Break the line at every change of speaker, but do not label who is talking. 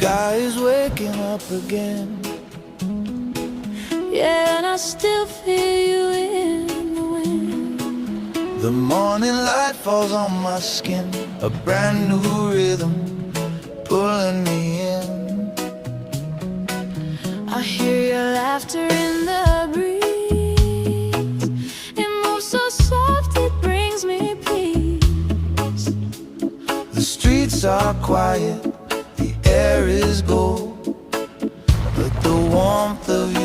sky is waking up again.
Yeah, and I still feel you in the wind.
The morning light falls on my skin, a brand new rhythm pulling me in.
I hear your laughter in the breeze. It moves so soft, it brings me peace.
The streets are quiet, the air is gold, but the warmth of